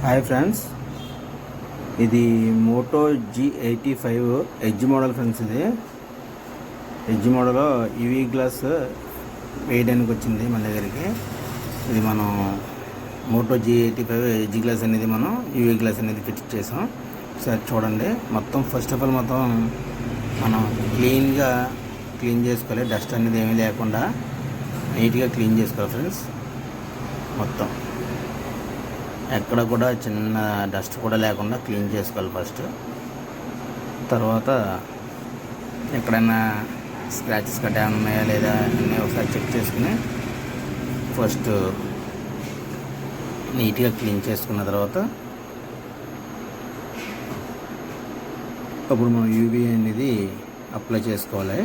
Hi friends, ఇది Moto G85 edge model friends. ఇది edge model UV glass వేయడానికి వచ్చింది మన దగ్గరికి. ఇది మనం మోటో G85 ఎడ్జ్ గ్లాస్ అనేది మనం యూవీ గ్లాస్ అనేది ఫిట్ చేసాం. ఒకసారి చూడండి. మొత్తం ఫస్ట్ ఆఫ్ ఆల్ మొత్తం మనం క్లీన్ చేసుకోవాలి. డస్ట్ అనేది ఏమీ లేకుండా నీట్గా క్లీన్ చేసుకోవాలి ఫ్రెండ్స్. మొత్తం ఎక్కడ కూడా చిన్న డస్ట్ కూడా లేకుండా క్లీన్ చేసుకోవాలి ఫస్ట్. తర్వాత ఎక్కడైనా స్క్రాచెస్ కట్టా ఉన్నాయా లేదా అన్నీ ఒకసారి చెక్ చేసుకుని ఫస్ట్ నీట్గా క్లీన్ చేసుకున్న తర్వాత అప్పుడు మనం యూవీ అనేది అప్లై చేసుకోవాలి.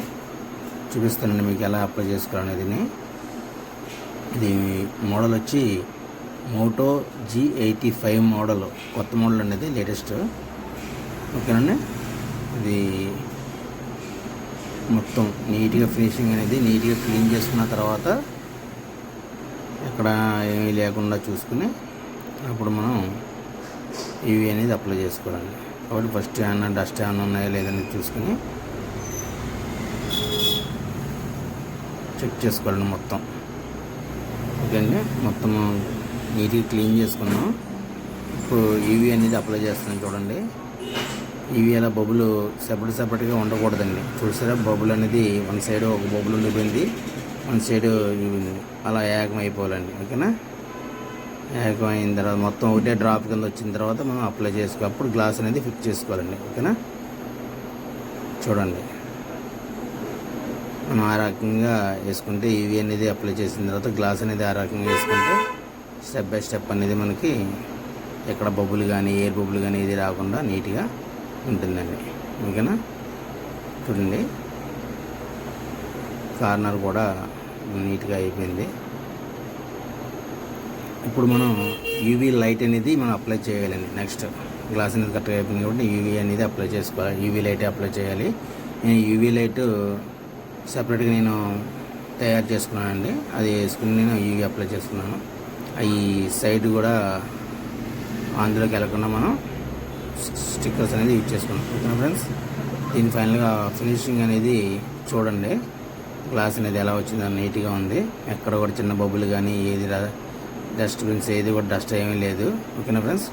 చూపిస్తానండి మీకు ఎలా అప్లై చేసుకోవాలనేది. ఇది మోడల్ వచ్చి మోటో G85 మోడల్, కొత్త మోడల్ అనేది లేటెస్ట్. ఓకేనండి. ఇది మొత్తం నీట్గా ఫినిషింగ్ అనేది నీట్గా క్లీన్ చేసుకున్న తర్వాత ఎక్కడ ఏమీ లేకుండా చూసుకుని అప్పుడు మనం ఇవి అనేది అప్లై చేసుకోవాలండి. కాబట్టి ఫస్ట్ ఏమన్నా డస్ట్ ఏమైనా ఉన్నాయో లేదని చూసుకుని చెక్ చేసుకోవాలండి మొత్తం. ఓకే అండి. మొత్తం నీట్గా క్లీన్ చేసుకున్నాం. ఇప్పుడు ఈవీ అనేది అప్లై చేస్తున్నాం. చూడండి, ఈవీ అలా బబుల్ సెపరేట్గా ఉండకూడదండి. చూసారా, బబుల్ అనేది వన్ సైడ్ ఒక బబుల్ ఉండిపోయింది, వన్ సైడ్ అలా ఏకం అయిపోవాలండి. ఓకేనా. ఏకం అయిన తర్వాత మొత్తం ఒకటే డ్రాప్ కింద వచ్చిన తర్వాత మనం అప్లై చేసుకోవాలి. అప్పుడు గ్లాస్ అనేది ఫిక్స్ చేసుకోవాలండి. ఓకేనా. చూడండి, మనం ఆ రకంగా వేసుకుంటే ఈవీ అనేది అప్లై చేసిన తర్వాత గ్లాస్ అనేది ఆ రకంగా వేసుకుంటే స్టెప్ బై స్టెప్ అనేది మనకి ఎక్కడ బబుల్ కానీ ఎయిర్ బబుల్ కానీ ఇది రాకుండా నీట్గా ఉంటుందండి. ఓకేనా. చూడండి, కార్నర్ కూడా నీట్గా అయిపోయింది. ఇప్పుడు మనం యూవీ లైట్ అనేది మనం అప్లై చేయాలండి. నెక్స్ట్ గ్లాస్ అనేది కరెక్ట్గా అయిపోయింది కాబట్టి యూవీ అనేది అప్లై చేసుకోవాలి. యూవీ లైట్ అప్లై చేయాలి. నేను యూవీ లైట్ సపరేట్గా నేను తయారు చేసుకున్నానండి. అది వేసుకుని నేను యూవీ అప్లై చేసుకున్నాను. ఈ సైడ్ కూడా అందులోకి వెళ్ళకుండా మనం స్టిక్కర్స్ అనేది యూజ్ చేసుకున్నాం. ఓకేనా ఫ్రెండ్స్. దీని ఫైనల్గా ఫినిషింగ్ అనేది చూడండి. గ్లాస్ అనేది ఎలా వచ్చిందో నీట్గా ఉంది. ఎక్కడ కూడా చిన్న బబుల్ కానీ ఏది డస్ట్ బిన్స్ ఏది కూడా డస్ట్ ఏమీ లేదు. ఓకేనా ఫ్రెండ్స్.